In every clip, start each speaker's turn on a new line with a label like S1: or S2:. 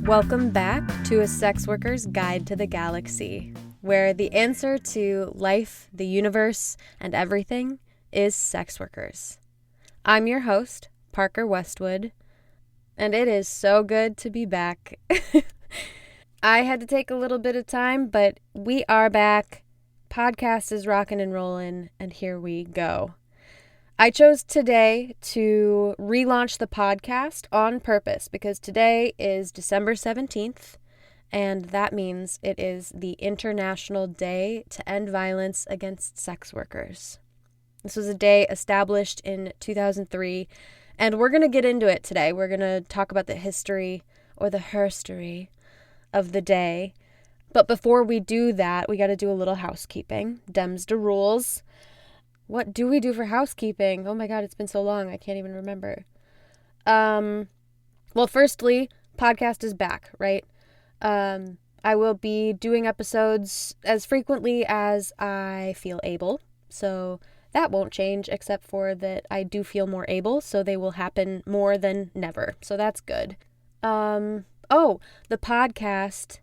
S1: Welcome back to A Sex Worker's Guide to the Galaxy, where the answer to life, the universe, and everything is sex workers. I'm your host, Parker Westwood, and it is so good to be back. I had to take a little bit of time, but we are back. Podcast is rocking and rolling, and here we go. I chose today to relaunch the podcast on purpose because today is December 17th, and that means it is the International Day to End Violence Against Sex Workers. This was a day established in 2003, and we're going to get into it today. We're going to talk about the history or the herstory of the day. But before we do that, we got to do a little housekeeping. Dems to rules. What do we do for housekeeping? Oh my God, it's been so long. I can't even remember. Well, firstly, podcast is back, right? I will be doing episodes as frequently as I feel able. So that won't change, except for that I do feel more able. So they will happen more than never. So that's good. The podcast,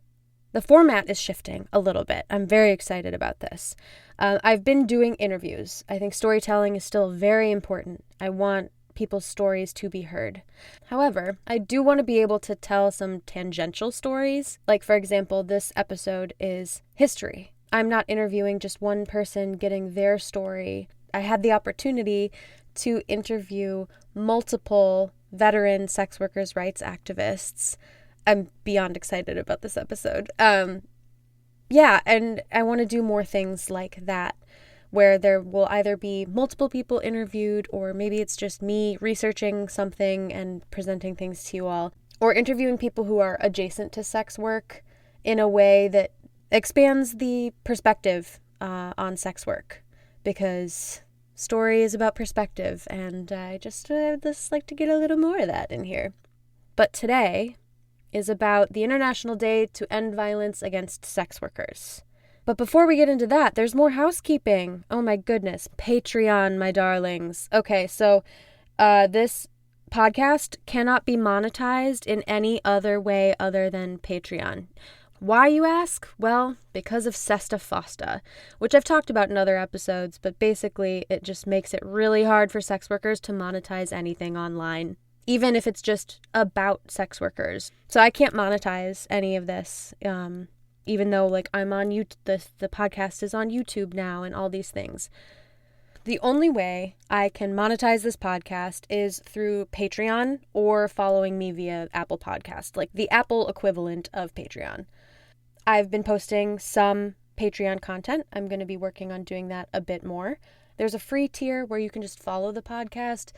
S1: the format is shifting a little bit. I'm very excited about this. I've been doing interviews. I think storytelling is still very important. I want people's stories to be heard. However, I do want to be able to tell some tangential stories. Like, for example, this episode is history. I'm not interviewing just one person getting their story. I had the opportunity to interview multiple veteran sex workers' rights activists. I'm beyond excited about this episode. And I want to do more things like that, where there will either be multiple people interviewed, or maybe it's just me researching something and presenting things to you all, or interviewing people who are adjacent to sex work in a way that expands the perspective on sex work, because story is about perspective, and I just like to get a little more of that in here. But today is about the International Day to End Violence Against Sex Workers. But before we get into that, there's more housekeeping. Oh my goodness. Patreon, my darlings. Okay, so this podcast cannot be monetized in any other way other than Patreon. Why, you ask? Well, because of Sesta Fosta, which I've talked about in other episodes, but basically it just makes it really hard for sex workers to monetize anything online, even if it's just about sex workers. So I can't monetize any of this, even though I'm on YouTube, the podcast is on YouTube now and all these things. The only way I can monetize this podcast is through Patreon or following me via Apple Podcast, like the Apple equivalent of Patreon. I've been posting some Patreon content. I'm going to be working on doing that a bit more. There's a free tier where you can just follow the podcast.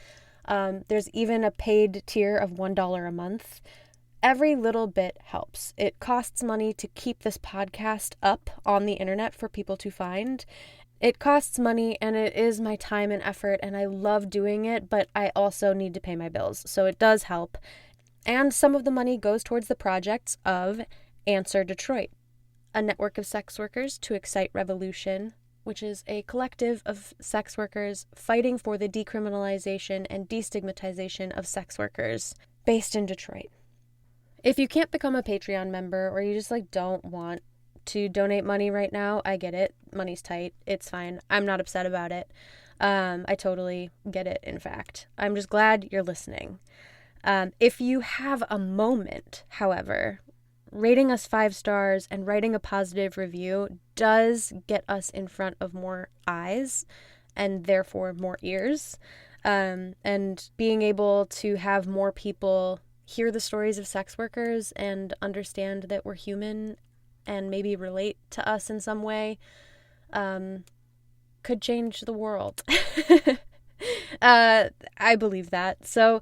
S1: There's even a paid tier of $1 a month. Every little bit helps. It costs money to keep this podcast up on the internet for people to find. It costs money, and it is my time and effort, and I love doing it, but I also need to pay my bills, so it does help. And some of the money goes towards the projects of Answer Detroit, a network of sex workers to excite revolution, which is a collective of sex workers fighting for the decriminalization and destigmatization of sex workers, based in Detroit. If you can't become a Patreon member, or you just don't want to donate money right now, I get it. Money's tight. It's fine. I'm not upset about it. I totally get it, in fact. I'm just glad you're listening. If you have a moment, however, rating us 5 stars and writing a positive review does get us in front of more eyes and therefore more ears. And being able to have more people hear the stories of sex workers and understand that we're human and maybe relate to us in some way could change the world. I believe that. So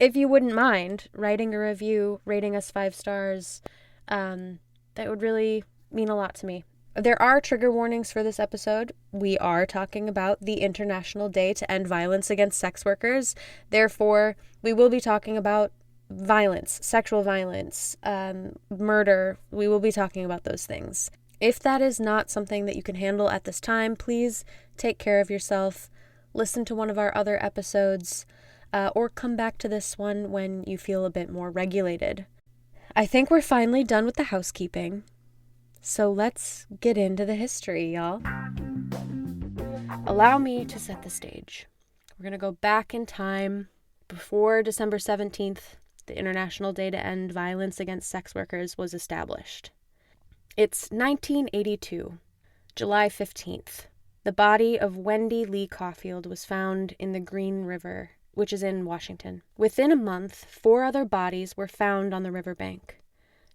S1: if you wouldn't mind writing a review, rating us 5 stars, that would really mean a lot to me. There are trigger warnings for this episode. We are talking about the International Day to End Violence Against Sex Workers. Therefore, we will be talking about violence, sexual violence, murder. We will be talking about those things. If that is not something that you can handle at this time, please take care of yourself. listen to one of our other episodes, or come back to this one when you feel a bit more regulated. I think we're finally done with the housekeeping, so let's get into the history, y'all. Allow me to set the stage. We're going to go back in time before December 17th, the International Day to End Violence Against Sex Workers was established. It's 1982, July 15th. The body of Wendy Lee Caulfield was found in the Green River, which is in Washington. Within a month, 4 other bodies were found on the riverbank.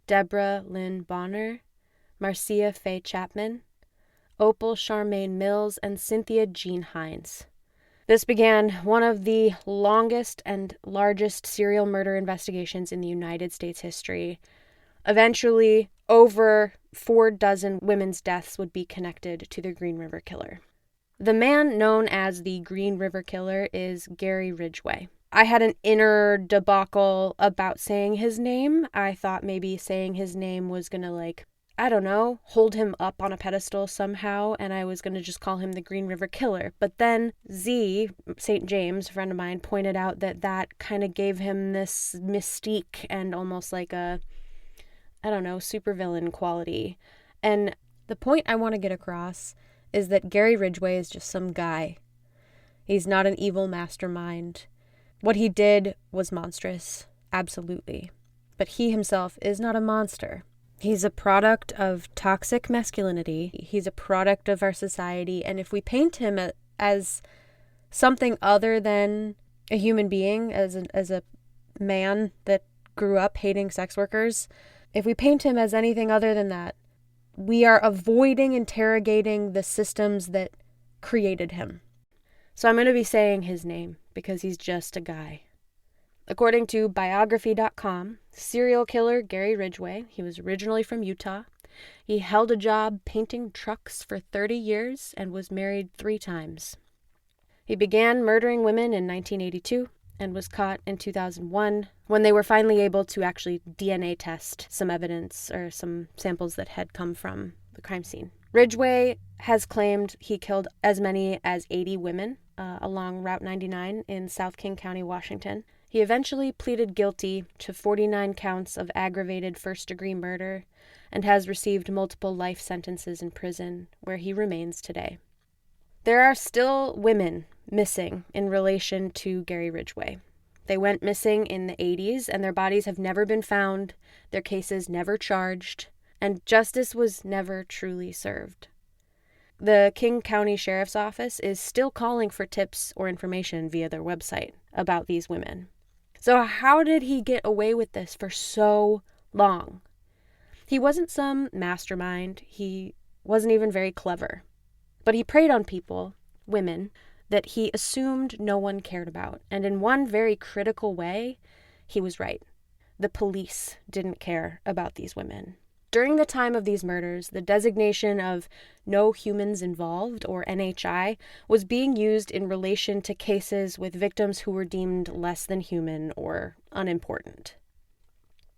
S1: Deborah Lynn Bonner, Marcia Faye Chapman, Opal Charmaine Mills, and Cynthia Jean Hines. This began one of the longest and largest serial murder investigations in the United States history. Eventually, over 4 dozen women's deaths would be connected to the Green River Killer. The man known as the Green River Killer is Gary Ridgway. I had an inner debacle about saying his name. I thought maybe saying his name was gonna, hold him up on a pedestal somehow, and I was gonna just call him the Green River Killer. But then St. James, a friend of mine, pointed out that kind of gave him this mystique and almost like a, supervillain quality. And the point I want to get across is that Gary Ridgway is just some guy. He's not an evil mastermind. What he did was monstrous, absolutely. But he himself is not a monster. He's a product of toxic masculinity. He's a product of our society. And if we paint him as something other than a human being, as a man that grew up hating sex workers, if we paint him as anything other than that, we are avoiding interrogating the systems that created him. So I'm going to be saying his name because he's just a guy. According to biography.com, serial killer Gary Ridgway, he was originally from Utah. He held a job painting trucks for 30 years and was married 3 times. He began murdering women in 1982 and was caught in 2001 when they were finally able to actually DNA test some evidence or some samples that had come from the crime scene. Ridgway has claimed he killed as many as 80 women along Route 99 in South King County, Washington. He eventually pleaded guilty to 49 counts of aggravated first-degree murder and has received multiple life sentences in prison, where he remains today. There are still women missing in relation to Gary Ridgway. They went missing in the 80s, and their bodies have never been found, their cases never charged, and justice was never truly served. The King County Sheriff's Office is still calling for tips or information via their website about these women. So how did he get away with this for so long? He wasn't some mastermind. He wasn't even very clever. But he preyed on people, women, that he assumed no one cared about. And in one very critical way, he was right. The police didn't care about these women. During the time of these murders, the designation of No Humans Involved, or NHI, was being used in relation to cases with victims who were deemed less than human or unimportant.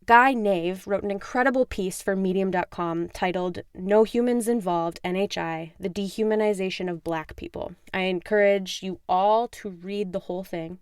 S1: Guy Nave wrote an incredible piece for Medium.com titled No Humans Involved, NHI, The Dehumanization of Black People. I encourage you all to read the whole thing.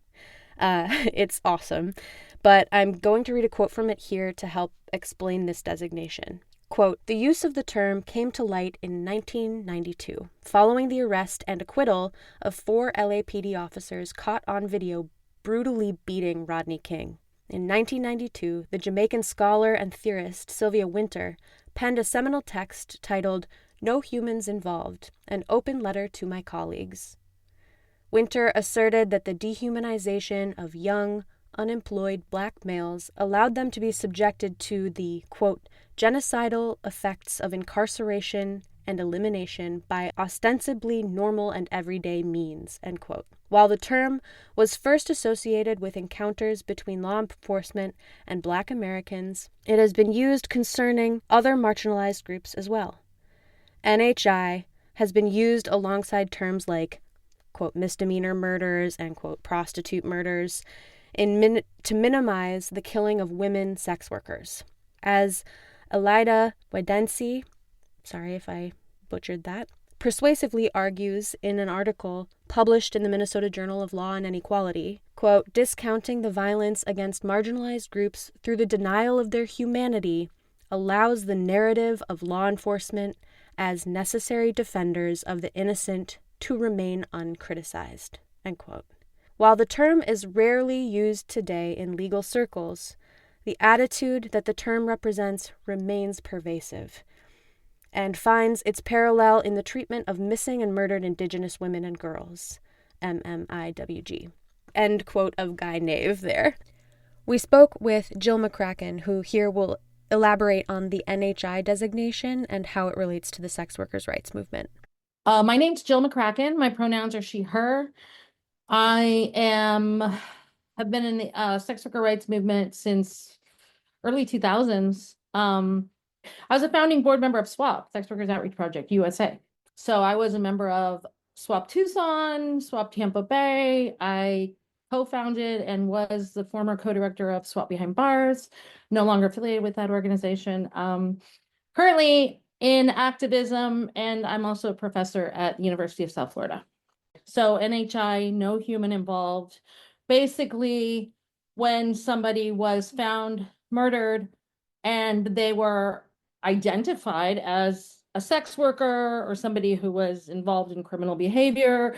S1: It's awesome. But I'm going to read a quote from it here to help explain this designation. Quote, "The use of the term came to light in 1992, following the arrest and acquittal of 4 LAPD officers caught on video brutally beating Rodney King. In 1992, the Jamaican scholar and theorist Sylvia Wynter penned a seminal text titled No Humans Involved, an open letter to my colleagues. Wynter asserted that the dehumanization of young, unemployed black males allowed them to be subjected to the, quote, genocidal effects of incarceration and elimination by ostensibly normal and everyday means, end quote. While the term was first associated with encounters between law enforcement and Black Americans, it has been used concerning other marginalized groups as well. NHI has been used alongside terms like, quote, misdemeanor murders and, quote, prostitute murders to minimize the killing of women sex workers. As Elida Wedensi, sorry if I butchered that, persuasively argues in an article published in the Minnesota Journal of Law and Inequality, quote, discounting the violence against marginalized groups through the denial of their humanity allows the narrative of law enforcement as necessary defenders of the innocent to remain uncriticized, end quote. While the term is rarely used today in legal circles, the attitude that the term represents remains pervasive and finds its parallel in the treatment of missing and murdered Indigenous women and girls, MMIWG. End quote of Guy Nave there. We spoke with Jill McCracken, who here will elaborate on the NHI designation and how it relates to the sex workers' rights movement.
S2: My name's Jill McCracken. My pronouns are she, her. Have been in the sex worker rights movement since early 2000s. I was a founding board member of SWAP, Sex Workers Outreach Project, USA. So I was a member of SWAP Tucson, SWAP Tampa Bay. I co-founded and was the former co-director of SWAP Behind Bars, no longer affiliated with that organization. Currently in activism, and I'm also a professor at the University of South Florida. So NHI, no human involved. Basically, when somebody was found murdered and they were identified as a sex worker or somebody who was involved in criminal behavior,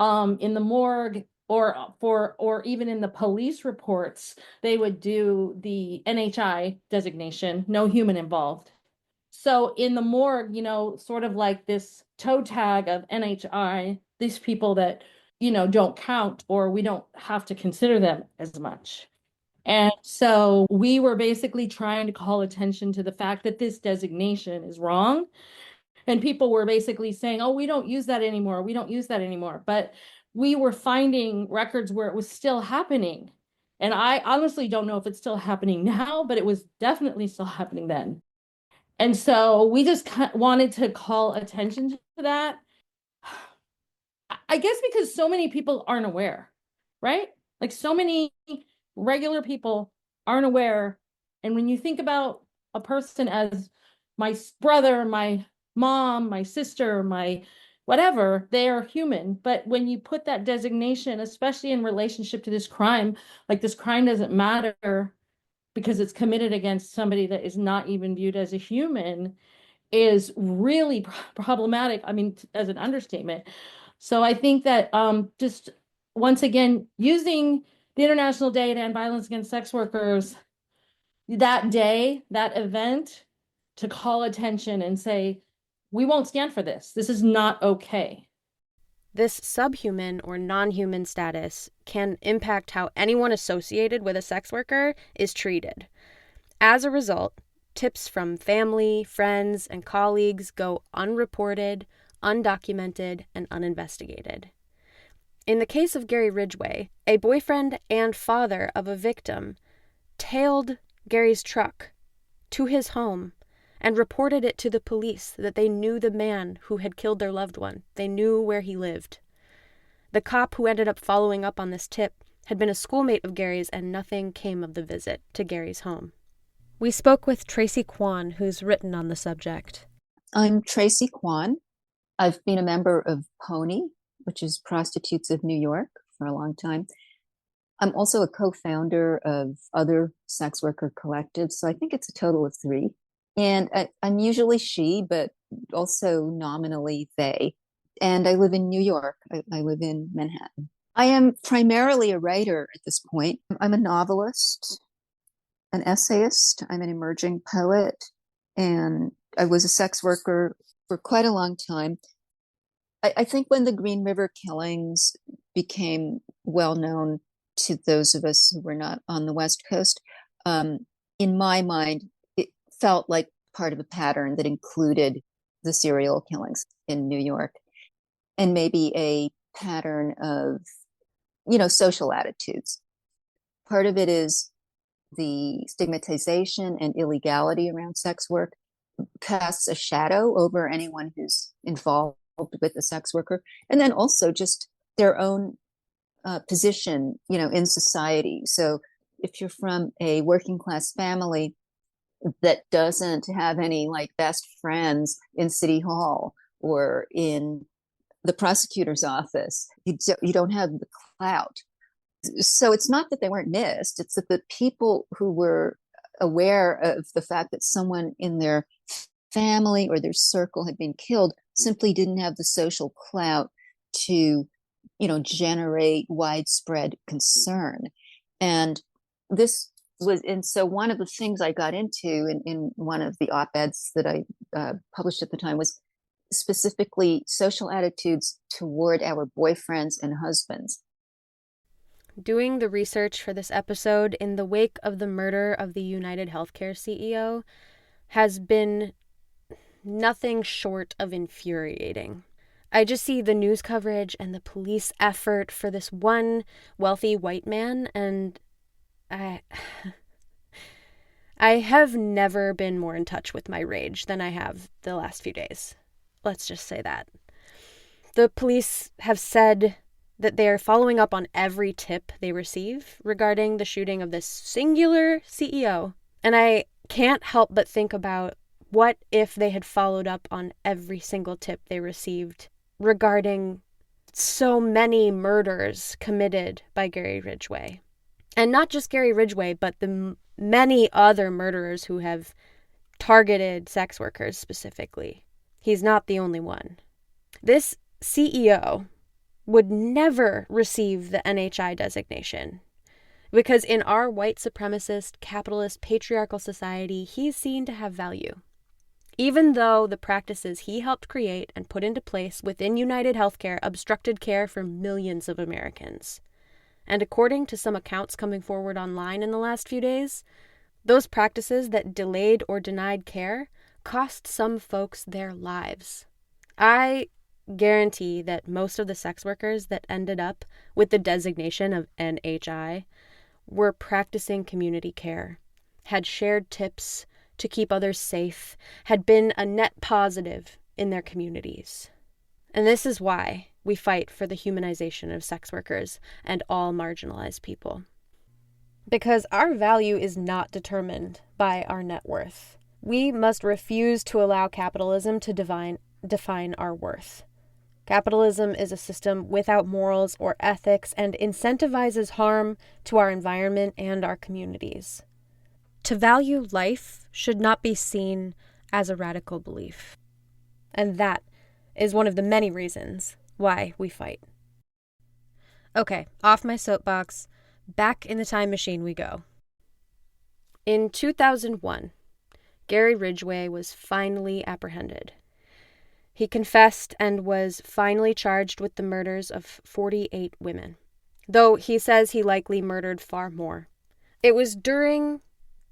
S2: in the morgue or even in the police reports, they would do the NHI designation, no human involved. So in the morgue, sort of like this toe tag of NHI, these people that, don't count, or we don't have to consider them as much. And so we were basically trying to call attention to the fact that this designation is wrong. And people were basically saying, oh, we don't use that anymore. We don't use that anymore. But we were finding records where it was still happening. And I honestly don't know if it's still happening now, but it was definitely still happening then. And so we just wanted to call attention to that. I guess because so many people aren't aware, right? Like so many regular people aren't aware. And when you think about a person as my brother, my mom, my sister, my whatever, they are human. But when you put that designation, especially in relationship to this crime, like this crime doesn't matter because it's committed against somebody that is not even viewed as a human, is really problematic. I mean, as an understatement. So I think that just once again, using the International Day to End Violence Against Sex Workers, that day, that event, to call attention and say, we won't stand for this. This is not okay.
S1: This subhuman or non-human status can impact how anyone associated with a sex worker is treated. As a result, tips from family, friends, and colleagues go unreported, undocumented, and uninvestigated. In the case of Gary Ridgway, a boyfriend and father of a victim tailed Gary's truck to his home and reported it to the police that they knew the man who had killed their loved one. They knew where he lived. The cop who ended up following up on this tip had been a schoolmate of Gary's, and nothing came of the visit to Gary's home. We spoke with Tracy Quan, who's written on the subject.
S3: I'm Tracy Quan. I've been a member of PONY, which is Prostitutes of New York, for a long time. I'm also a co-founder of other sex worker collectives, so I think it's a total of 3. And I'm usually she, but also nominally they. And I live in New York. I live in Manhattan. I am primarily a writer at this point. I'm a novelist, an essayist. I'm an emerging poet, and I was a sex worker for quite a long time. I think when the Green River killings became well known to those of us who were not on the West Coast, in my mind, it felt like part of a pattern that included the serial killings in New York, and maybe a pattern of, social attitudes. Part of it is the stigmatization and illegality around sex work casts a shadow over anyone who's involved with a sex worker, and then also just their own position, in society. So if you're from a working class family that doesn't have any best friends in City Hall, or in the prosecutor's office. You don't have the clout. So it's not that they weren't missed, it's that the people who were aware of the fact that someone in their family or their circle had been killed simply didn't have the social clout to, generate widespread concern. And this was, and so one of the things I got into in one of the op-eds that I published at the time was specifically social attitudes toward our boyfriends and husbands.
S1: Doing the research for this episode in the wake of the murder of the United Healthcare CEO has been nothing short of infuriating. I just see the news coverage and the police effort for this one wealthy white man, and I have never been more in touch with my rage than I have the last few days. Let's just say that. The police have said that they are following up on every tip they receive regarding the shooting of this singular CEO. And I can't help but think about what if they had followed up on every single tip they received regarding so many murders committed by Gary Ridgway. And not just Gary Ridgway, but the many other murderers who have targeted sex workers specifically. He's not the only one. This CEO would never receive the NHI designation because in our white supremacist, capitalist, patriarchal society, he's seen to have value. Even though the practices he helped create and put into place within United Healthcare obstructed care for millions of Americans. And according to some accounts coming forward online in the last few days, those practices that delayed or denied care cost some folks their lives. I guarantee that most of the sex workers that ended up with the designation of NHI were practicing community care, had shared tips to keep others safe, had been a net positive in their communities. And this is why we fight for the humanization of sex workers and all marginalized people. Because our value is not determined by our net worth. We must refuse to allow capitalism to define our worth. Capitalism is a system without morals or ethics and incentivizes harm to our environment and our communities. To value life should not be seen as a radical belief. And that is one of the many reasons why we fight. Okay, off my soapbox, back in the time machine we go. In 2001, Gary Ridgway was finally apprehended. He confessed and was finally charged with the murders of 48 women, though he says he likely murdered far more. It was during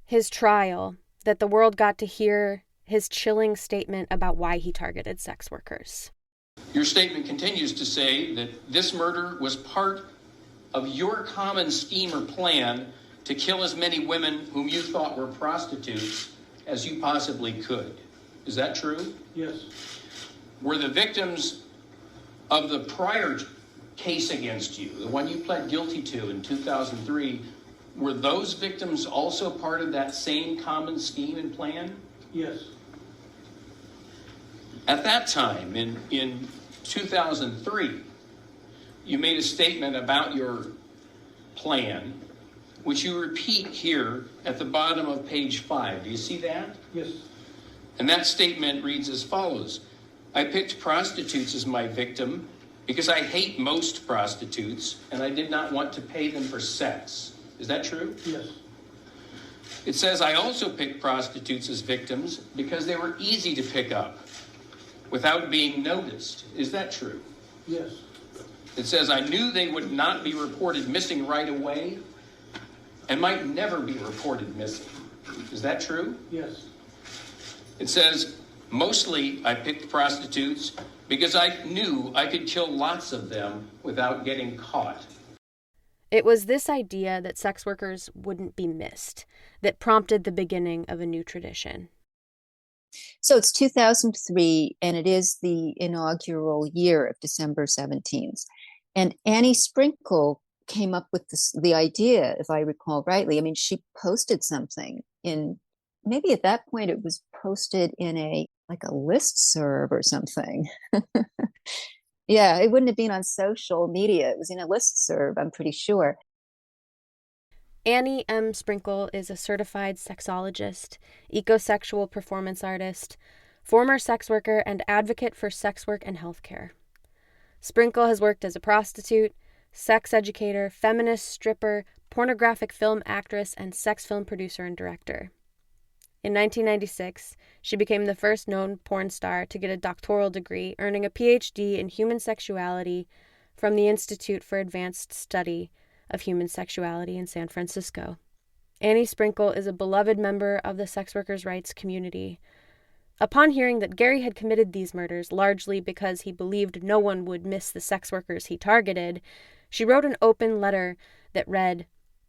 S1: his trial that the world got to hear his chilling statement about why he targeted sex workers.
S4: Your statement continues to say that this murder was part of your common scheme or plan to kill as many women whom you thought were prostitutes as you possibly could. Is that true?
S5: Yes.
S4: Were the victims of the prior case against you, the one you pled guilty to in 2003, were those victims also part of that same common scheme and plan?
S5: Yes.
S4: At that time, in 2003, you made a statement about your plan, which you repeat here at the bottom of page 5. Do you see that?
S5: Yes.
S4: And that statement reads as follows. I picked prostitutes as my victim because I hate most prostitutes and I did not want to pay them for sex. Is that true?
S5: Yes.
S4: It says I also picked prostitutes as victims because they were easy to pick up without being noticed. Is that true?
S5: Yes.
S4: It says I knew they would not be reported missing right away and might never be reported missing. Is that true?
S5: Yes.
S4: It says mostly I picked prostitutes because I knew I could kill lots of them without getting caught.
S1: It was this idea that sex workers wouldn't be missed that prompted the beginning of a new tradition.
S3: So it's 2003, and it is the inaugural year of December 17th. And Annie Sprinkle came up with the idea, if I recall rightly. I mean, she posted something maybe at that point it was posted in a like a listserv or something. Yeah, it wouldn't have been on social media. It was in a listserv, I'm pretty sure.
S1: Annie M. Sprinkle is a certified sexologist, ecosexual performance artist, former sex worker, and advocate for sex work and healthcare. Sprinkle has worked as a prostitute, sex educator, feminist stripper, pornographic film actress, and sex film producer and director. In 1996, she became the first known porn star to get a doctoral degree, earning a PhD in human sexuality from the Institute for Advanced Study of Human Sexuality in San Francisco. Annie Sprinkle is a beloved member of the sex workers' rights community. Upon hearing that Gary had committed these murders largely because he believed no one would miss the sex workers he targeted, she wrote an open letter that read,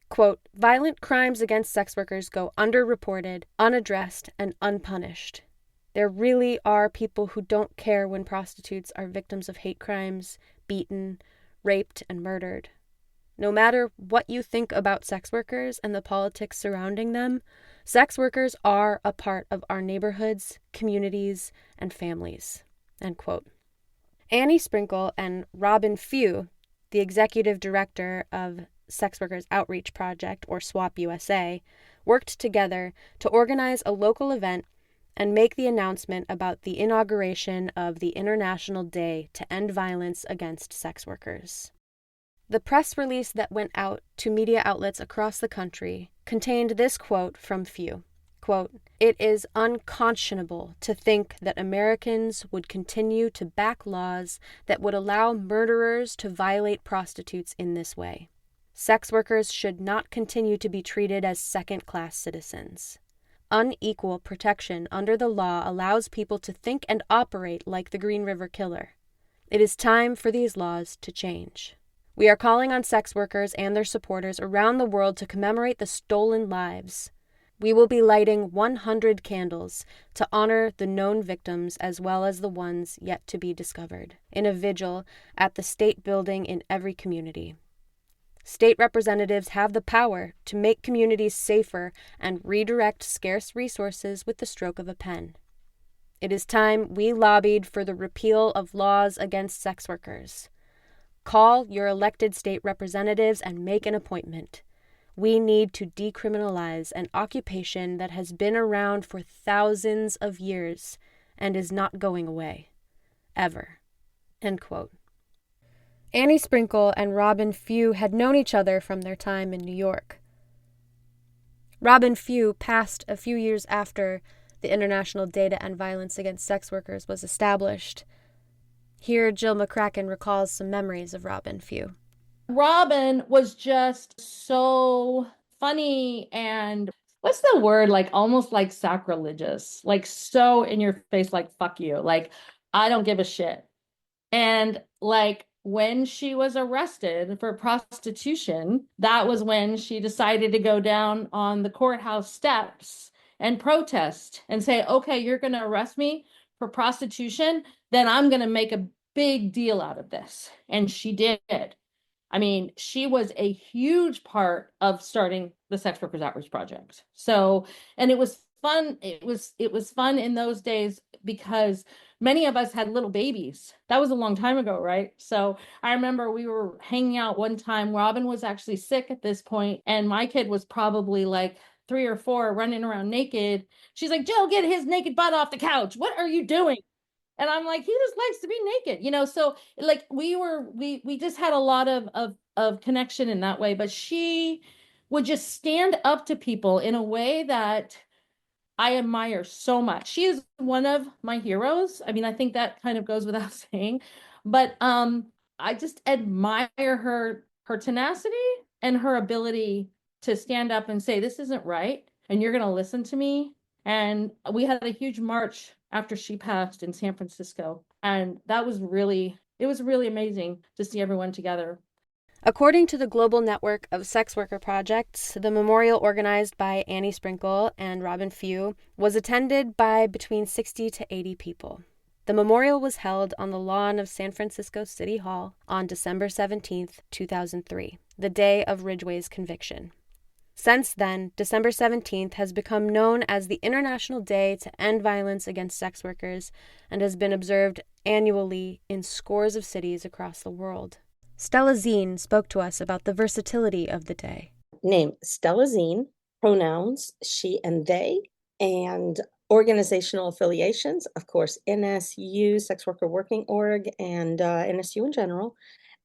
S1: quote, "Violent crimes against sex workers go underreported, unaddressed, and unpunished. There really are people who don't care when prostitutes are victims of hate crimes, beaten, raped, and murdered. No matter what you think about sex workers and the politics surrounding them, sex workers are a part of our neighborhoods, communities, and families." End quote. Annie Sprinkle and Robyn Few, the executive director of Sex Workers Outreach Project, or SWAP USA, worked together to organize a local event and make the announcement about the inauguration of the International Day to End Violence Against Sex Workers. The press release that went out to media outlets across the country contained this quote from Few, quote, "It is unconscionable to think that Americans would continue to back laws that would allow murderers to violate prostitutes in this way. Sex workers should not continue to be treated as second-class citizens. Unequal protection under the law allows people to think and operate like the Green River Killer. It is time for these laws to change. We are calling on sex workers and their supporters around the world to commemorate the stolen lives. We will be lighting 100 candles to honor the known victims as well as the ones yet to be discovered, in a vigil at the state building in every community. State representatives have the power to make communities safer and redirect scarce resources with the stroke of a pen. It is time we lobbied for the repeal of laws against sex workers. Call your elected state representatives and make an appointment. We need to decriminalize an occupation that has been around for thousands of years and is not going away. Ever." End quote. Annie Sprinkle and Robyn Few had known each other from their time in New York. Robyn Few passed a few years after the International Day to End Violence Against Sex Workers was established. Here, Jill McCracken recalls some memories of Robyn Few.
S2: Robyn was just so funny and what's the word? Like almost like sacrilegious, like so in your face, like fuck you, like I don't give a shit. And like when she was arrested for prostitution, that was when she decided to go down on the courthouse steps and protest and say, okay, you're going to arrest me for prostitution, then I'm going to make a big deal out of this. And she did. I mean, she was a huge part of starting the Sex Workers Outreach Project. So, and it was fun. It was fun in those days because many of us had little babies. That was a long time ago, right? So I remember we were hanging out one time. Robyn was actually sick at this point, and my kid was probably like 3 or 4 running around naked. She's like, "Jill, get his naked butt off the couch. What are you doing?" And I'm like, he just likes to be naked, you know? So like we just had a lot of connection in that way, but she would just stand up to people in a way that I admire so much. She is one of my heroes. I mean, I think that kind of goes without saying, but I just admire her tenacity and her ability to stand up and say, this isn't right, and you're going to listen to me. And we had a huge march after she passed in San Francisco, and it was really amazing to see everyone together.
S1: According to the Global Network of Sex Worker Projects, the memorial organized by Annie Sprinkle and Robyn Few was attended by between 60 to 80 people. The memorial was held on the lawn of San Francisco City Hall on December 17, 2003, the day of Ridgway's conviction. Since then, December 17th has become known as the International Day to End Violence Against Sex Workers and has been observed annually in scores of cities across the world. Stella Zine spoke to us about the versatility of the day.
S5: Name Stella Zine, pronouns she and they, and organizational affiliations, of course, NSU, Sex Worker Working Org, and NSU in general.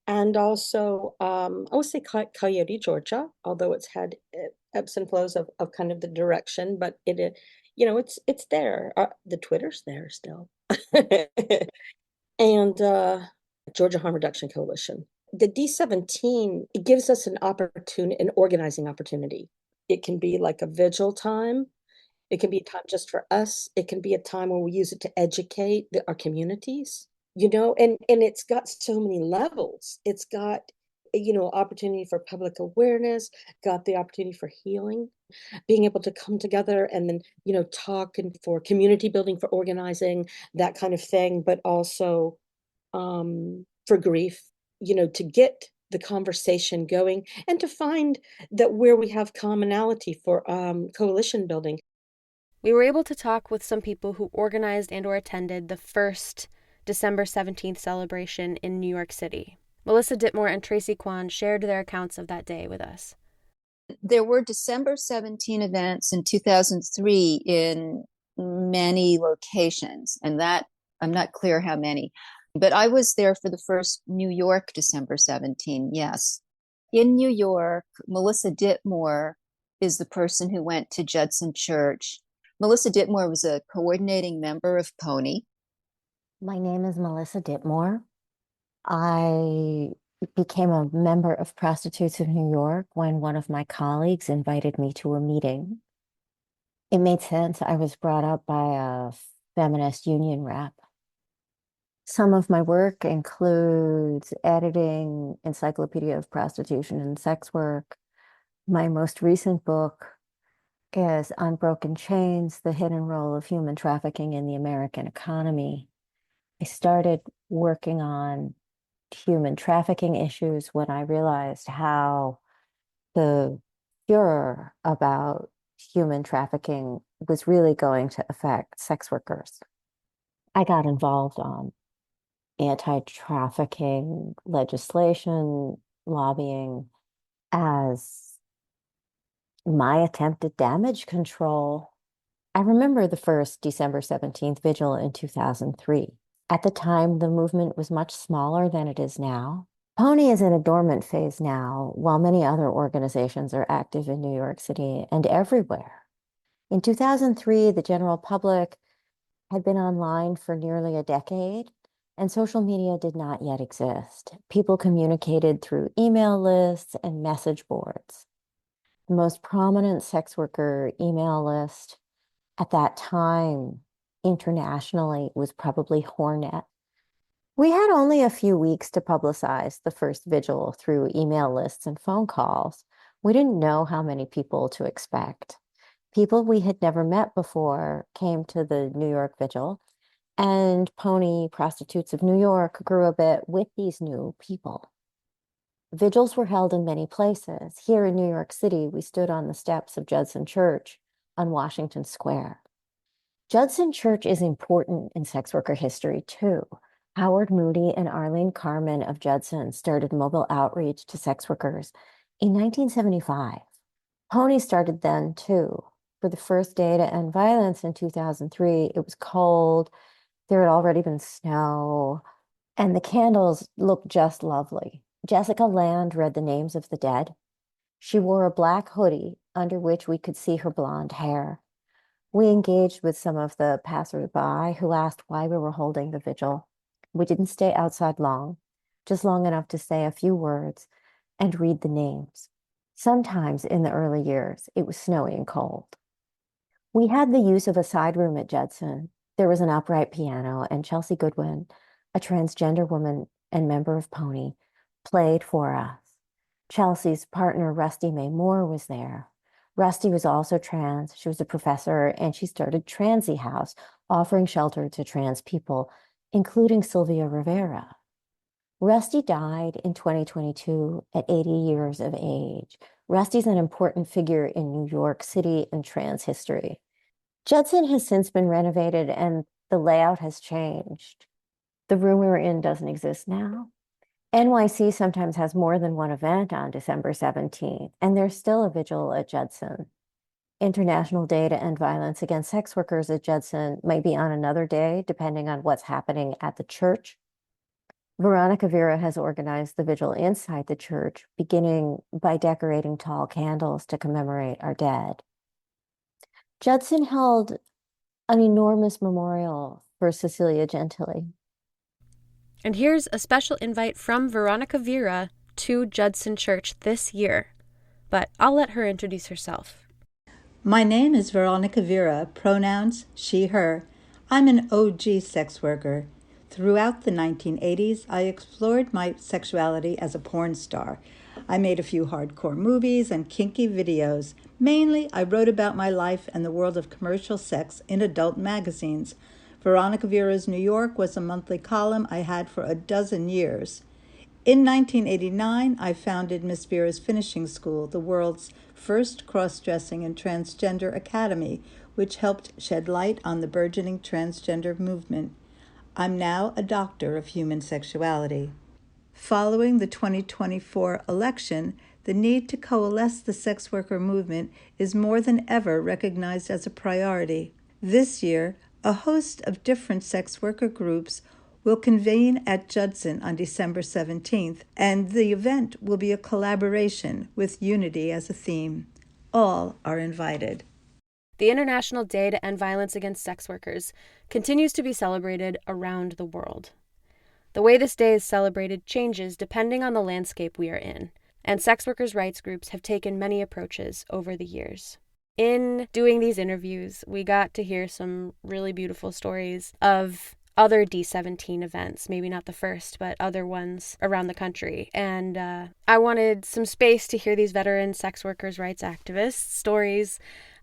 S5: And also, I would say Coyote, Georgia, although it's had ebbs and flows of kind of the direction, but it's there. The Twitter's there still. And Georgia Harm Reduction Coalition. The D17, it gives us an organizing opportunity. It can be like a vigil time. It can be a time just for us. It can be a time where we use it to educate our communities, and it's got so many levels. It's got, opportunity for public awareness, got the opportunity for healing, being able to come together and then, talk and for community building, for organizing, that kind of thing, but also for grief, to get the conversation going and to find that where we have commonality for coalition building.
S1: We were able to talk with some people who organized and or attended the first December 17th celebration in New York City. Melissa Ditmore and Tracy Quan shared their accounts of that day with us.
S3: There were December 17 events in 2003 in many locations, and that I'm not clear how many, but I was there for the first New York December 17, yes. In New York, Melissa Ditmore is the person who went to Judson Church. Melissa Ditmore was a coordinating member of Pony.
S6: My name is Melissa Ditmore. I became a member of Prostitutes of New York when one of my colleagues invited me to a meeting. It made sense. I was brought up by a feminist union rep. Some of my work includes editing Encyclopedia of Prostitution and Sex Work. My most recent book is Unbroken Chains, The Hidden Role of Human Trafficking in the American Economy. I started working on human trafficking issues when I realized how the furor about human trafficking was really going to affect sex workers. I got involved on anti-trafficking legislation, lobbying as my attempt at damage control. I remember the first December 17th vigil in 2003. At the time, the movement was much smaller than it is now. Pony is in a dormant phase now, while many other organizations are active in New York City and everywhere. In 2003, the general public had been online for nearly a decade, and social media did not yet exist. People communicated through email lists and message boards. The most prominent sex worker email list at that time internationally was probably Hornet. We had only a few weeks to publicize the first vigil through email lists and phone calls. We didn't know how many people to expect. People we had never met before came to the New York vigil, and Pony Prostitutes of New York grew a bit with these new people. Vigils were held in many places. Here in New York City, we stood on the steps of Judson Church on Washington Square. Judson Church is important in sex worker history, too. Howard Moody and Arlene Carmen of Judson started mobile outreach to sex workers in 1975. Pony started then, too. For the first day to end violence in 2003, it was cold. There had already been snow, and the candles looked just lovely. Jessica Land read the names of the dead. She wore a black hoodie under which we could see her blonde hair. We engaged with some of the passersby who asked why we were holding the vigil. We didn't stay outside long, just long enough to say a few words and read the names. Sometimes in the early years, it was snowy and cold. We had the use of a side room at Judson. There was an upright piano, and Chelsea Goodwin, a transgender woman and member of Pony, played for us. Chelsea's partner, Rusty Mae Moore, was there. Rusty was also trans. She was a professor, and she started Transy House, offering shelter to trans people, including Sylvia Rivera. Rusty died in 2022 at 80 years of age. Rusty's an important figure in New York City and trans history. Judson has since been renovated and the layout has changed. The room we were in doesn't exist now. NYC sometimes has more than one event on December 17th, and there's still a vigil at Judson. International Day to End Violence Against Sex Workers at Judson might be on another day, depending on what's happening at the church. Veronica Vera has organized the vigil inside the church, beginning by decorating tall candles to commemorate our dead. Judson held an enormous memorial for Cecilia Gentili.
S1: And here's a special invite from Veronica Vera to Judson Church this year. But I'll let her introduce herself.
S7: My name is Veronica Vera, pronouns she, her. I'm an OG sex worker. Throughout the 1980s, I explored my sexuality as a porn star. I made a few hardcore movies and kinky videos. Mainly, I wrote about my life and the world of commercial sex in adult magazines. Veronica Vera's New York was a monthly column I had for a dozen years. In 1989, I founded Miss Vera's Finishing School, the world's first cross-dressing and transgender academy, which helped shed light on the burgeoning transgender movement. I'm now a doctor of human sexuality. Following the 2024 election, the need to coalesce the sex worker movement is more than ever recognized as a priority. This year, a host of different sex worker groups will convene at Judson on December 17th, and the event will be a collaboration with unity as a theme. All are invited.
S1: The International Day to End Violence Against Sex Workers continues to be celebrated around the world. The way this day is celebrated changes depending on the landscape we are in, and sex workers' rights groups have taken many approaches over the years. In doing these interviews, we got to hear some really beautiful stories of other D17 events, maybe not the first, but other ones around the country. And I wanted some space to hear these veteran sex workers' rights activists' stories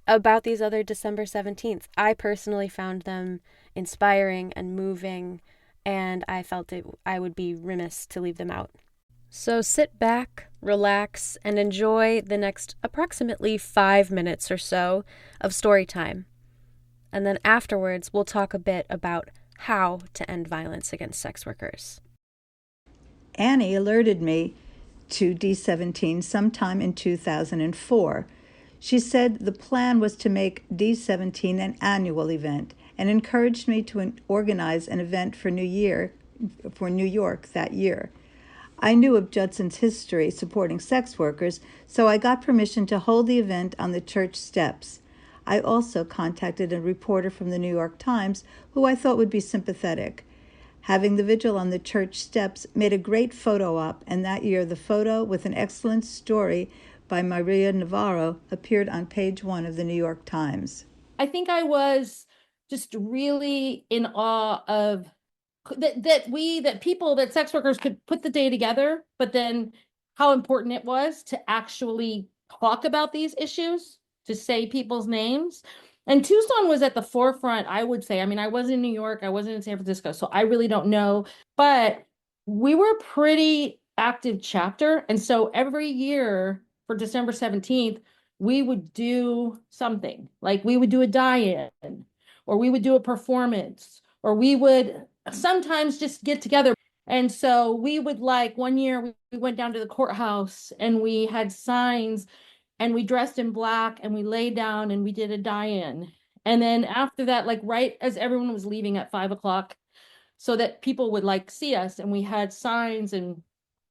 S1: about these other December 17th. I personally found them inspiring and moving, and I felt I would be remiss to leave them out. So sit back, relax, and enjoy the next approximately 5 minutes or so of story time. And then afterwards, we'll talk a bit about how to end violence against sex workers.
S7: Annie alerted me to D17 sometime in 2004. She said the plan was to make D17 an annual event and encouraged me to organize an event for New York that year. I knew of Judson's history supporting sex workers, so I got permission to hold the event on the church steps. I also contacted a reporter from the New York Times who I thought would be sympathetic. Having the vigil on the church steps made a great photo op, and that year the photo with an excellent story by Maria Navarro appeared on page 1 of the New York Times.
S2: I think I was just really in awe of that sex workers could put the day together, but then how important it was to actually talk about these issues, to say people's names. And Tucson was at the forefront, I would say. I mean, I was in New York, I wasn't in San Francisco, so I really don't know, but we were a pretty active chapter. And so every year for December 17th, we would do something, like we would do a die-in, or we would do a performance, or we would sometimes just get together. And so we would, like, one year we went down to the courthouse and we had signs and we dressed in black and we laid down and we did a die-in. And then after that, like right as everyone was leaving at 5 o'clock, so that people would like see us, and we had signs and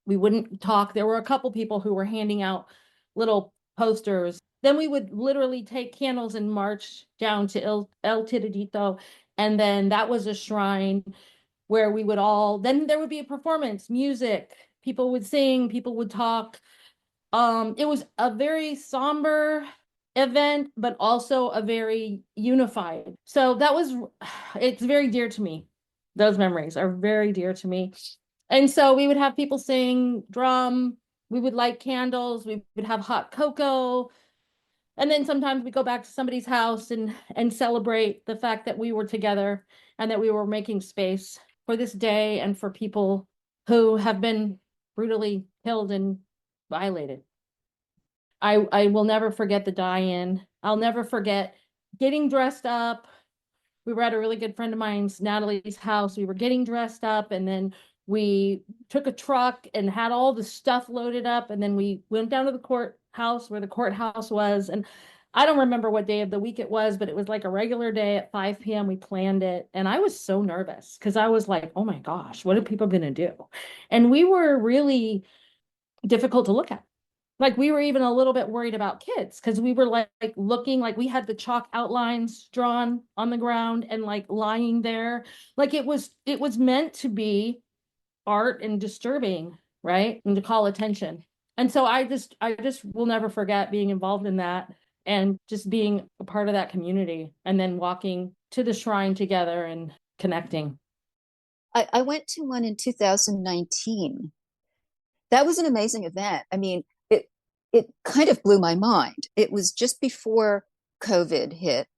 S2: we wouldn't talk. There were a couple people who were handing out little posters. Then we would literally take candles and march down to El Tiradito. And then that was a shrine where we would then there would be a performance, music, people would sing, people would talk. It was a very somber event, but also a very unified. So it's very dear to me. Those memories are very dear to me. And so we would have people sing, drum, we would light candles, we would have hot cocoa. And then sometimes we go back to somebody's house and celebrate the fact that we were together and that we were making space for this day and for people who have been brutally killed and violated. I will never forget the die-in. I'll never forget getting dressed up. We were at a really good friend of mine's, Natalie's house. We were getting dressed up, and then we took a truck and had all the stuff loaded up, and then we went down to the courthouse where the courthouse was. And I don't remember what day of the week it was, but it was like a regular day at 5 p.m. We planned it, and I was so nervous because I was like, oh my gosh, what are people going to do? And we were really difficult to look at. Like we were even a little bit worried about kids because we were like looking like we had the chalk outlines drawn on the ground and like lying there. Like it was meant to be art and disturbing, right? And to call attention. And so I just will never forget being involved in that and just being a part of that community and then walking to the shrine together and connecting.
S3: I went to one in 2019. That was an amazing event. I mean, it kind of blew my mind. It was just before COVID hit.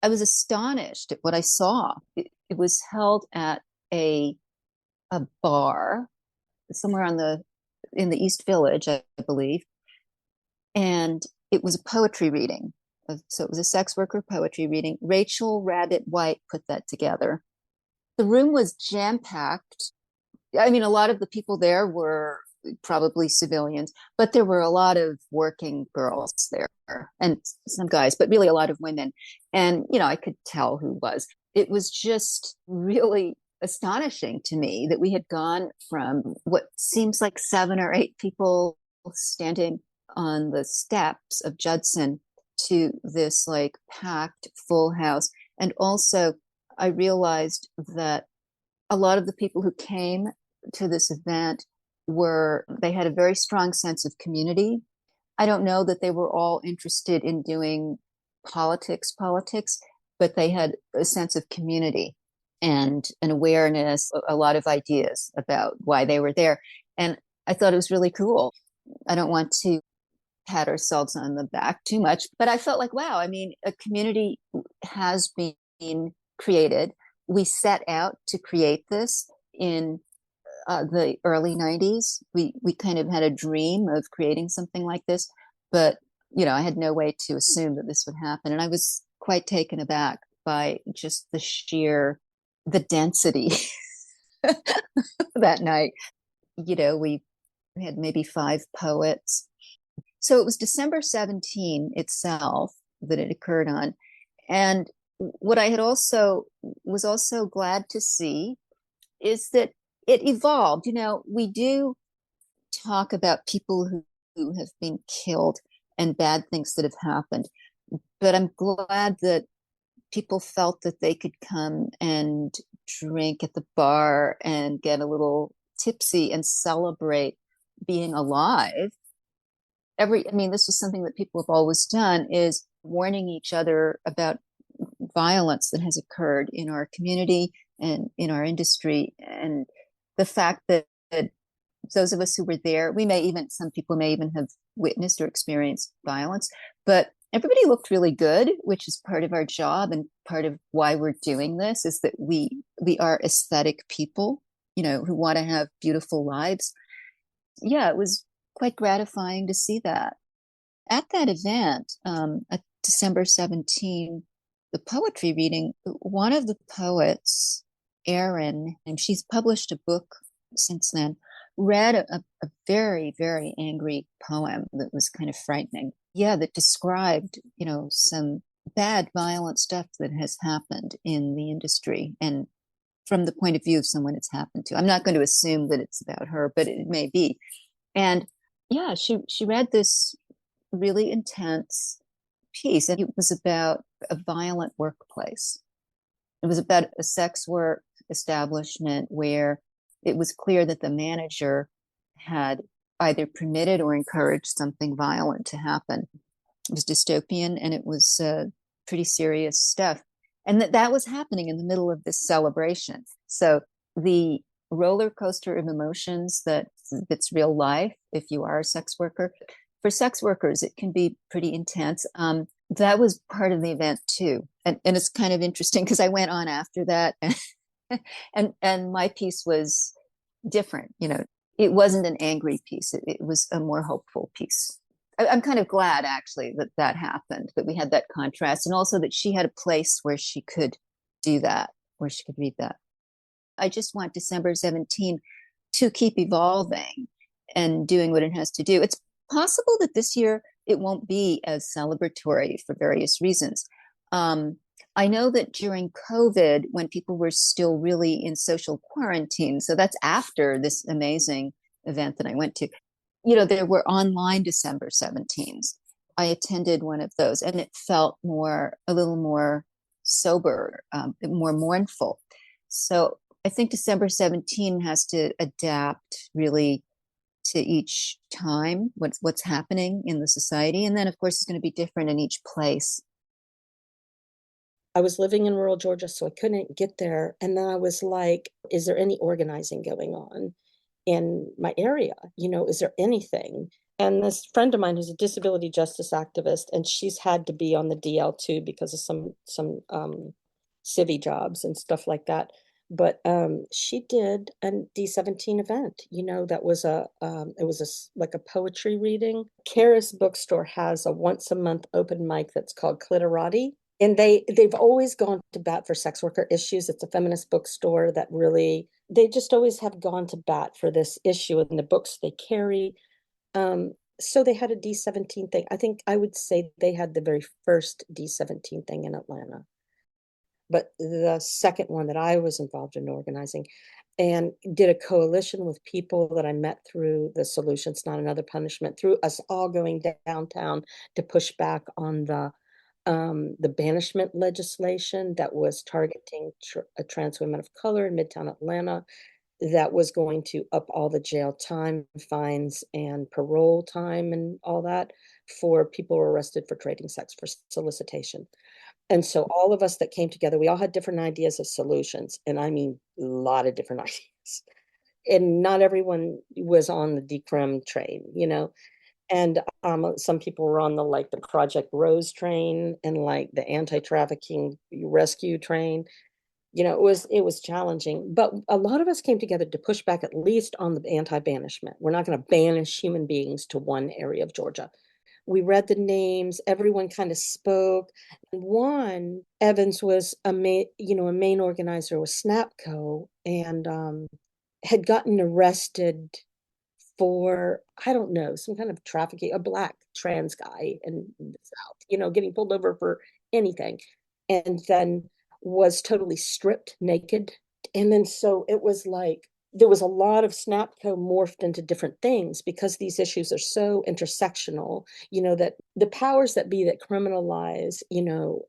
S3: I was astonished at what I saw. It was held at a bar somewhere in the East Village, I believe, and it was a poetry reading. So it was a sex worker poetry reading. Rachel Rabbit White put that together. The room was jam packed. I mean, a lot of the people there were probably civilians, but there were a lot of working girls there and some guys, but really a lot of women. And, I could tell who was. It was just really astonishing to me that we had gone from what seems like 7 or 8 people standing on the steps of Judson to this like packed full house. And also, I realized that a lot of the people who came to this event they had a very strong sense of community. I don't know that they were all interested in doing politics, but they had a sense of community and an awareness, a lot of ideas about why they were there. And I thought it was really cool. I don't want to pat ourselves on the back too much, but I felt like, wow, I mean, a community has been created. We set out to create this in the early 90s. We kind of had a dream of creating something like this, but I had no way to assume that this would happen. And I was quite taken aback by just the density that night. We had maybe 5 poets. So it was December 17 itself that it occurred on. And what I was also glad to see is that it evolved. We do talk about people who have been killed and bad things that have happened, but I'm glad that people felt that they could come and drink at the bar and get a little tipsy and celebrate being alive. This was something that people have always done, is warning each other about violence that has occurred in our community and in our industry. And the fact that those of us who were there, some people may even have witnessed or experienced violence, but everybody looked really good, which is part of our job. And part of why we're doing this is that we are aesthetic people, who want to have beautiful lives. Yeah, it was quite gratifying to see that. At that event, at December 17, the poetry reading, one of the poets, Erin, and she's published a book since then, read a very, very angry poem that was kind of frightening. Yeah, that described, some bad, violent stuff that has happened in the industry, and from the point of view of someone it's happened to. I'm not going to assume that it's about her, but it may be. And yeah, she read this really intense piece, and it was about a violent workplace. It was about a sex work establishment where it was clear that the manager had either permitted or encouraged something violent to happen. It was dystopian, and it was pretty serious stuff. And that was happening in the middle of this celebration. So the roller coaster of emotions that's real life, if you are a sex worker. For sex workers, it can be pretty intense. That was part of the event too. And it's kind of interesting because I went on after that and my piece was different. It wasn't an angry piece. It was a more hopeful piece I'm kind of glad actually that that happened, that we had that contrast, and also that she had a place where she could do that, where she could read that. I just want December 17 to keep evolving and doing what it has to do. It's possible that this year it won't be as celebratory for various reasons. I know that during COVID, when people were still really in social quarantine, so that's after this amazing event that I went to, there were online December 17s. I attended one of those and it felt a little more sober, more mournful. So I think December 17 has to adapt really to each time, what's happening in the society. And then, of course, it's going to be different in each place.
S5: I was living in rural Georgia, so I couldn't get there. And then I was like, is there any organizing going on in my area? Is there anything? And this friend of mine who's a disability justice activist, and she's had to be on the DL too because of some civvy jobs and stuff like that. But she did a D17 event, that was like a poetry reading. Karis Bookstore has a once a month open mic that's called Clitorati. And they've always gone to bat for sex worker issues. It's a feminist bookstore that really, they just always have gone to bat for this issue in the books they carry. So they had a D17 thing. I think I would say they had the very first D17 thing in Atlanta. But the second one that I was involved in organizing and did a coalition with people that I met through the Solutions Not Another Punishment, through us all going downtown to push back on the banishment legislation that was targeting trans women of color in Midtown Atlanta, that was going to up all the jail time, fines, and parole time and all that for people who were arrested for trading sex for solicitation. And so all of us that came together, we all had different ideas of solutions. And I mean, a lot of different ideas. And not everyone was on the decrim train, And some people were on the Project Rose train and like the anti-trafficking rescue train. It was challenging, but a lot of us came together to push back at least on the anti-banishment. We're not going to banish human beings to one area of Georgia. We read the names, everyone kind of spoke. One, Evans was a main organizer with SNAPCO and had gotten arrested for, I don't know, some kind of trafficking, a Black trans guy in the South, getting pulled over for anything. And then was totally stripped naked. And then so it was like, there was a lot of SNAPCO morphed into different things because these issues are so intersectional, that the powers that be that criminalize,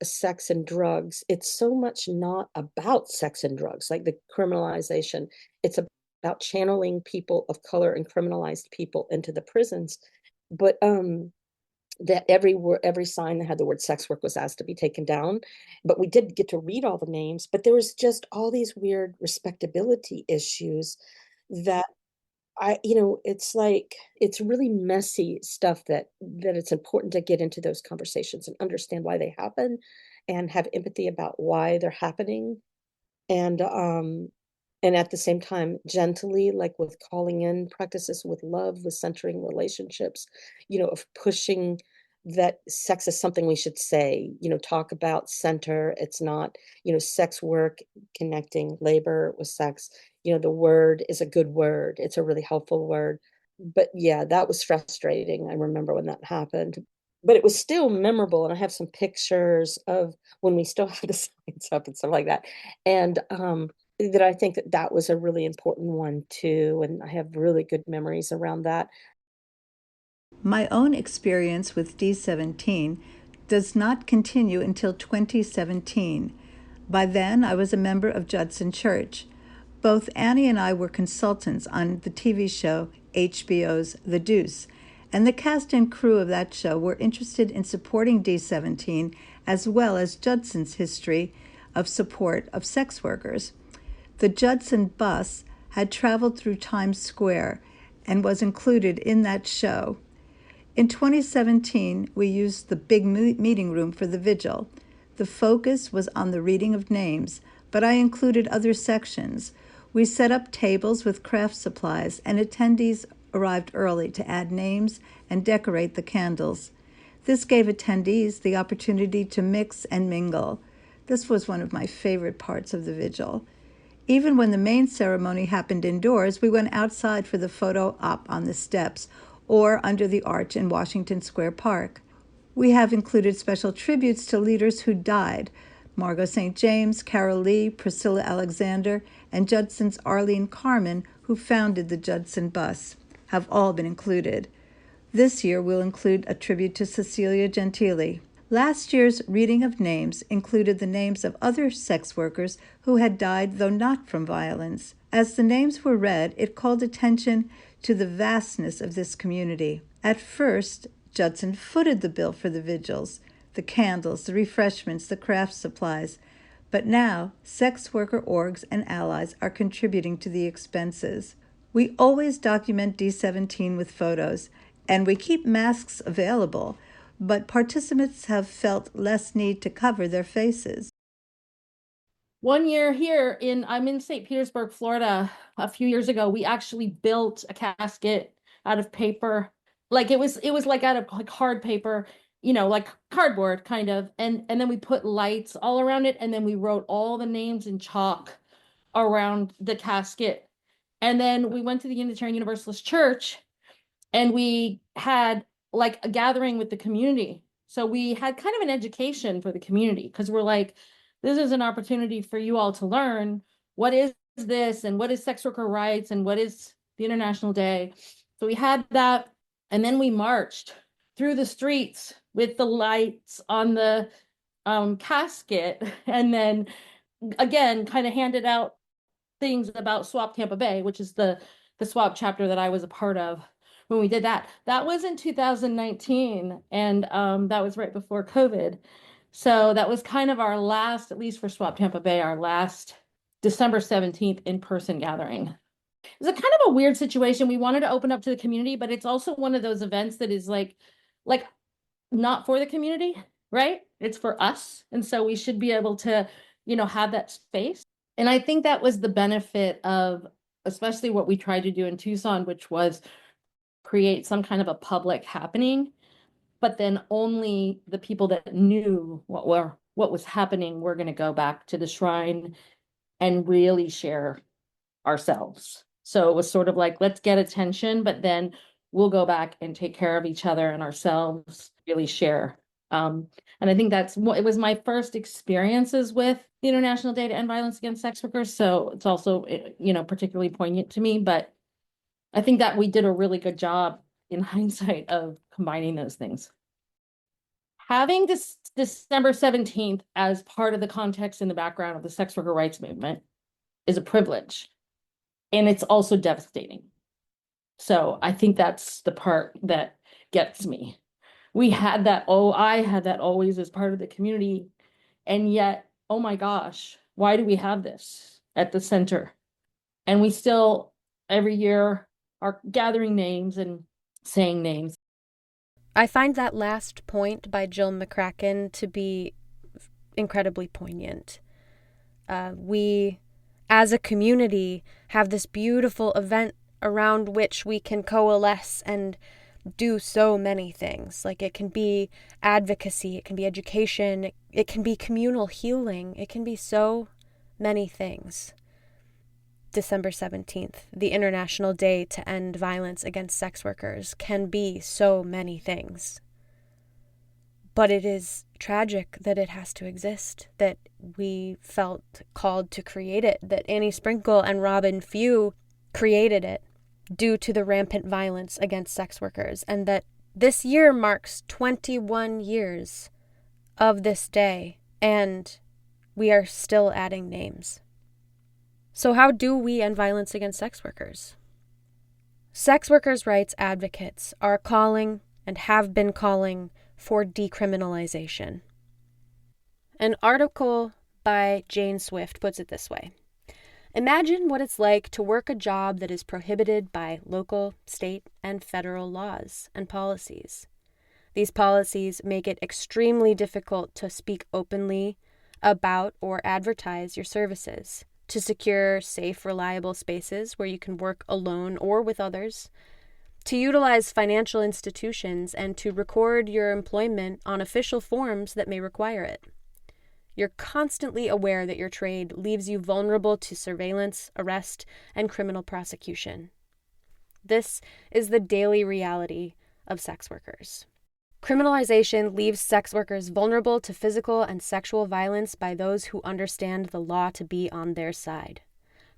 S5: sex and drugs, it's so much not about sex and drugs, like the criminalization. It's about channeling people of color and criminalized people into the prisons. But that every sign that had the word sex work was asked to be taken down. But we did get to read all the names, but there was just all these weird respectability issues that it's like, it's really messy stuff that it's important to get into those conversations and understand why they happen and have empathy about why they're happening. And at the same time, gently, like with calling in practices with love, with centering relationships, of pushing that sex is something we should say, talk about, center. It's not, sex work, connecting labor with sex. The word is a good word. It's a really helpful word. But yeah, that was frustrating. I remember when that happened. But it was still memorable. And I have some pictures of when we still had the signs up and stuff like that. And that I think that was a really important one too. And I have really good memories around that.
S7: My own experience with D17 does not continue until 2017. By then, I was a member of Judson Church. Both Annie and I were consultants on the TV show HBO's The Deuce, and the cast and crew of that show were interested in supporting D17 as well as Judson's history of support of sex workers. The Judson bus had traveled through Times Square and was included in that show. In 2017, we used the big meeting room for the vigil. The focus was on the reading of names, but I included other sections. We set up tables with craft supplies, and attendees arrived early to add names and decorate the candles. This gave attendees the opportunity to mix and mingle. This was one of my favorite parts of the vigil. Even when the main ceremony happened indoors, we went outside for the photo op on the steps or under the arch in Washington Square Park. We have included special tributes to leaders who died: Margot St. James, Carol Lee, Priscilla Alexander, and Judson's Arlene Carmen, who founded the Judson Bus, have all been included. This year, we'll include a tribute to Cecilia Gentili. Last year's reading of names included the names of other sex workers who had died, though not from violence. As the names were read, it called attention to the vastness of this community. At first, Judson footed the bill for the vigils, the candles, the refreshments, the craft supplies. But now, sex worker orgs and allies are contributing to the expenses. We always document D17 with photos, and we keep masks available, but participants have felt less need to cover their faces.
S2: One year here I'm in St. Petersburg, Florida, a few years ago, we actually built a casket out of paper. Like it was like out of like hard paper, like cardboard kind of. And then we put lights all around it. And then we wrote all the names in chalk around the casket. And then we went to the Unitarian Universalist Church and we had like a gathering with the community. So we had kind of an education for the community because we're like, this is an opportunity for you all to learn what is this and what is sex worker rights and what is the International Day. So we had that. And then we marched through the streets with the lights on the casket. And then again, kind of handed out things about Swap Tampa Bay, which is the Swap chapter that I was a part of when we did that. That was in 2019. And that was right before COVID. So that was kind of our last, at least for Swap Tampa Bay, our last December 17th in-person gathering. It's a kind of a weird situation. We wanted to open up to the community, but it's also one of those events that is like not for the community, right? It's for us. And so we should be able to, have that space. And I think that was the benefit of, especially what we tried to do in Tucson, which was create some kind of a public happening, but then only the people that knew what was happening were going to go back to the shrine and really share ourselves. So it was sort of like, let's get attention, but then we'll go back and take care of each other and ourselves, really share. And I think it was my first experiences with the International Day to End Violence Against Sex Workers. So it's also, particularly poignant to me, but I think that we did a really good job in hindsight of combining those things. Having this December 17th as part of the context in the background of the sex worker rights movement is a privilege. And it's also devastating. So I think that's the part that gets me. I had that always as part of the community. And yet, oh my gosh, why do we have this at the center? And we still, every year, are gathering names and saying names.
S1: I find that last point by Jill McCracken to be incredibly poignant. We, as a community, have this beautiful event around which we can coalesce and do so many things. Like, it can be advocacy, it can be education, it can be communal healing, it can be so many things. December 17th, the International Day to End Violence Against Sex Workers, can be so many things. But it is tragic that it has to exist, that we felt called to create it, that Annie Sprinkle and Robyn Few created it due to the rampant violence against sex workers, and that this year marks 21 years of this day, and we are still adding names. So how do we end violence against sex workers? Sex workers' rights advocates are calling and have been calling for decriminalization. An article by Jane Swift puts it this way: imagine what it's like to work a job that is prohibited by local, state, and federal laws and policies. These policies make it extremely difficult to speak openly about or advertise your services, to secure safe, reliable spaces where you can work alone or with others, to utilize financial institutions, and to record your employment on official forms that may require it. You're constantly aware that your trade leaves you vulnerable to surveillance, arrest, and criminal prosecution. This is the daily reality of sex workers. Criminalization leaves sex workers vulnerable to physical and sexual violence by those who understand the law to be on their side.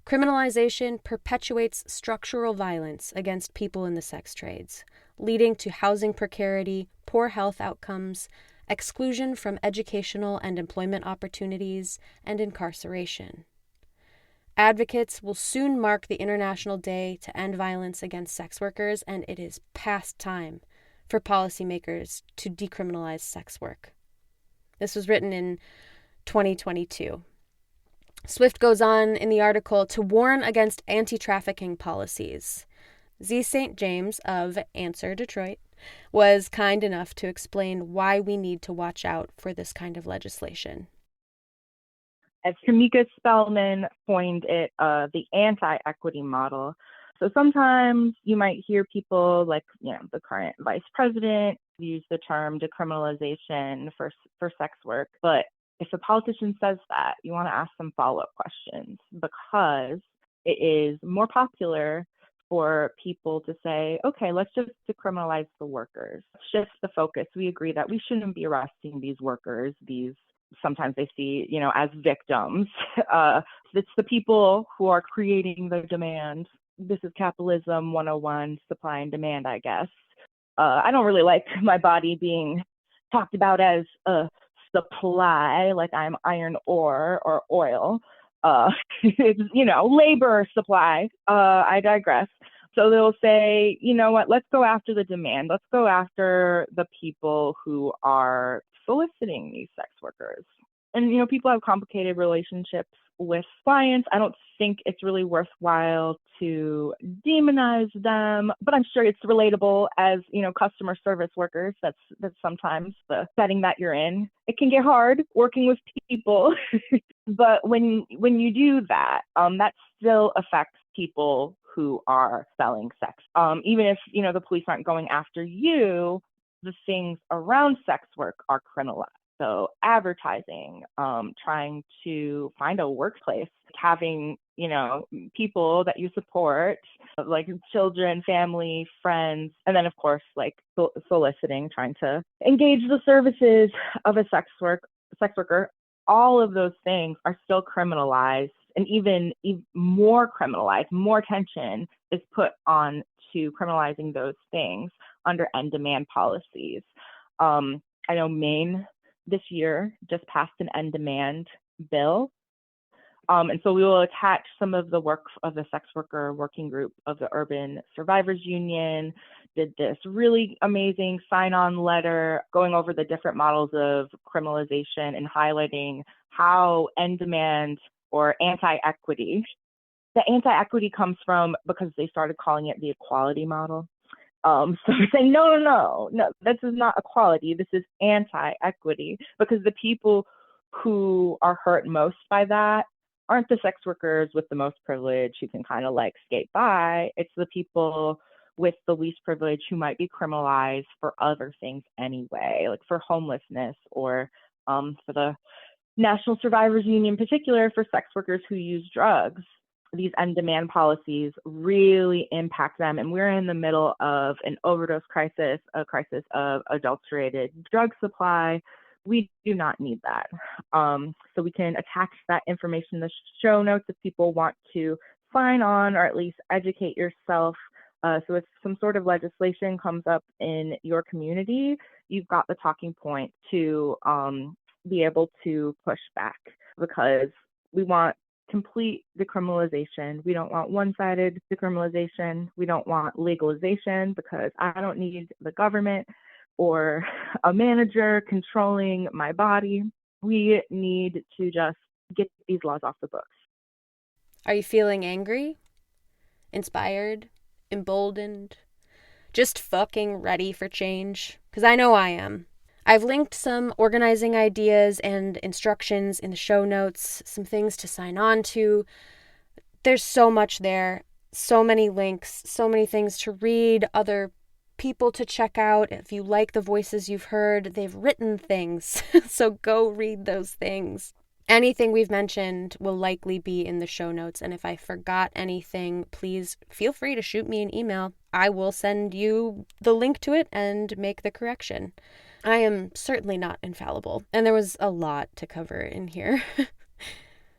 S1: Criminalization perpetuates structural violence against people in the sex trades, leading to housing precarity, poor health outcomes, exclusion from educational and employment opportunities, and incarceration. Advocates will soon mark the International Day to End Violence Against Sex Workers, and it is past time for policymakers to decriminalize sex work. This was written in 2022. Swift goes on in the article to warn against anti-trafficking policies. Z. St. James of Answer Detroit was kind enough to explain why we need to watch out for this kind of legislation.
S8: As Kamika Spellman coined it, the anti-equity model. So sometimes you might hear people like, the current vice president use the term decriminalization for sex work, but if a politician says that, you want to ask some follow-up questions, because it is more popular for people to say, okay, let's just decriminalize the workers. Shift the focus. We agree that we shouldn't be arresting these workers. Sometimes they see, as victims. It's the people who are creating the demand. This is capitalism 101, supply and demand, I guess. I don't really like my body being talked about as a supply, like I'm iron ore or oil. It's, labor supply. I digress. So they'll say, you know what, let's go after the demand. Let's go after the people who are soliciting these sex workers. And, people have complicated relationships with clients. I don't think it's really worthwhile to demonize them, but I'm sure it's relatable as, customer service workers. That's sometimes the setting that you're in. It can get hard working with people, but when you do that, that still affects people who are selling sex. Even if, the police aren't going after you, the things around sex work are criminalized. So advertising, trying to find a workplace, having, people that you support, like children, family, friends, and then of course, like soliciting, trying to engage the services of a sex worker. All of those things are still criminalized, and even more criminalized, more attention is put on to criminalizing those things under end demand policies. I know Maine this year just passed an end demand bill. And so we will attach some of the work of the sex worker working group of the Urban Survivors Union, did this really amazing sign-on letter going over the different models of criminalization and highlighting how end demand or anti-equity, the anti-equity comes from because they started calling it the equality model. So we're saying, no, this is not equality. This is anti-equity, because the people who are hurt most by that aren't the sex workers with the most privilege who can kind of like skate by. It's the people with the least privilege who might be criminalized for other things anyway, like for homelessness or for the National Survivors Union in particular, for sex workers who use drugs. These end demand policies really impact them. And we're in the middle of an overdose crisis, a crisis of adulterated drug supply. We do not need that. So we can attach that information in the show notes if people want to sign on or at least educate yourself. So if some sort of legislation comes up in your community, you've got the talking point to be able to push back, because we want complete decriminalization. We don't want one-sided decriminalization. We don't want legalization, because I don't need the government or a manager controlling my body. We need to just get these laws off the books.
S1: Are you feeling angry? Inspired? Emboldened? Just fucking ready for change? Because I know I am. I've linked some organizing ideas and instructions in the show notes, some things to sign on to. There's so much there. so many links, so many things to read, other people to check out. If you like the voices you've heard, they've written things, so go read those things. Anything we've mentioned will likely be in the show notes, and if I forgot anything, please feel free to shoot me an email. I will send you the link to it and make the correction. I am certainly not infallible, and there was a lot to cover in here.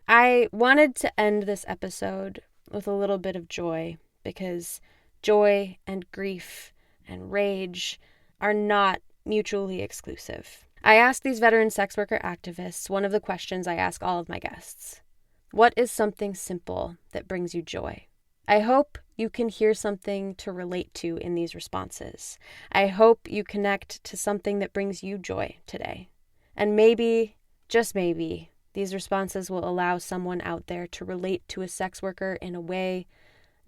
S1: I wanted to end this episode with a little bit of joy, because joy and grief and rage are not mutually exclusive. I asked these veteran sex worker activists one of the questions I ask all of my guests. What is something simple that brings you joy? I hope you can hear something to relate to in these responses. I hope you connect to something that brings you joy today. And maybe, just maybe, these responses will allow someone out there to relate to a sex worker in a way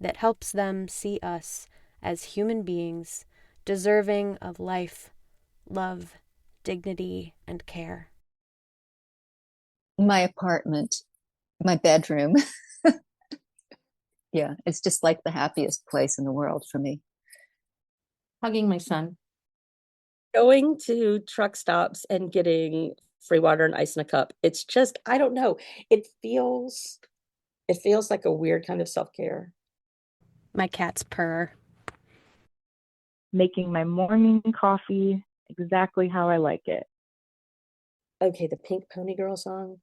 S1: that helps them see us as human beings deserving of life, love, dignity, and care.
S3: My apartment, my bedroom. Yeah, it's just like the happiest place in the world for me.
S2: Hugging my son.
S5: Going to truck stops and getting free water and ice in a cup. It's just, I don't know. It feels like a weird kind of self-care.
S1: My cat's purr.
S8: Making my morning coffee exactly how I like it.
S5: Okay, the Pink Pony Girl song.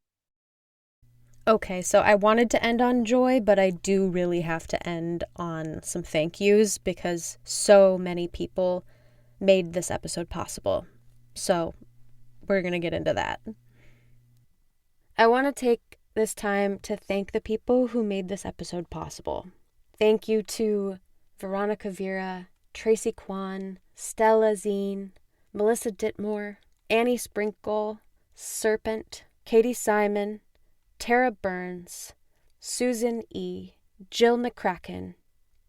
S1: Okay, so I wanted to end on joy, but I do really have to end on some thank yous because so many people made this episode possible. So we're going to get into that. I want to take this time to thank the people who made this episode possible. Thank you to Veronica Vera, Tracy Quan, Stella Zine, Melissa Ditmore, Annie Sprinkle, Serpent, Katie Simon, Tara Burns, Susan E., Jill McCracken.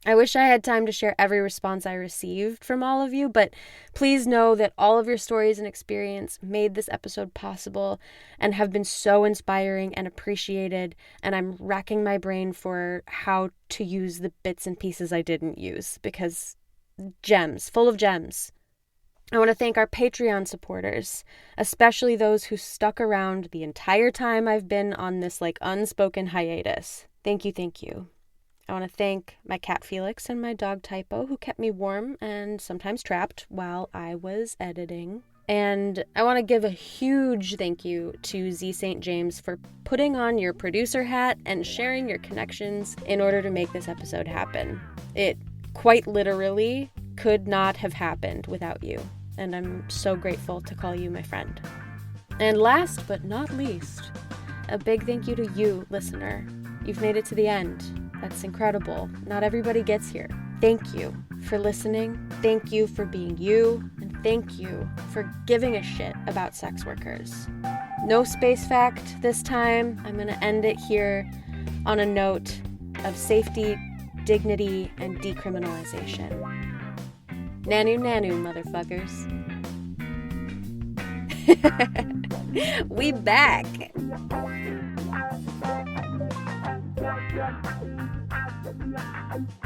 S1: I wish I had time to share every response I received from all of you, but please know that all of your stories and experience made this episode possible and have been so inspiring and appreciated, and I'm racking my brain for how to use the bits and pieces I didn't use, because gems, full of gems. I want to thank our Patreon supporters, especially those who stuck around the entire time I've been on this unspoken hiatus. Thank you, thank you. I want to thank my cat Felix and my dog Typo, who kept me warm and sometimes trapped while I was editing. And I want to give a huge thank you to Z St. James for putting on your producer hat and sharing your connections in order to make this episode happen. It quite literally could not have happened without you, and I'm so grateful to call you my friend. And last but not least, a big thank you to you, listener. You've made it to the end. That's incredible. Not everybody gets here. Thank you for listening. Thank you for being you. And thank you for giving a shit about sex workers. No space fact this time. I'm going to end it here on a note of safety, dignity, and decriminalization. Nanu nanu, motherfuckers. We back.
S9: Yeah.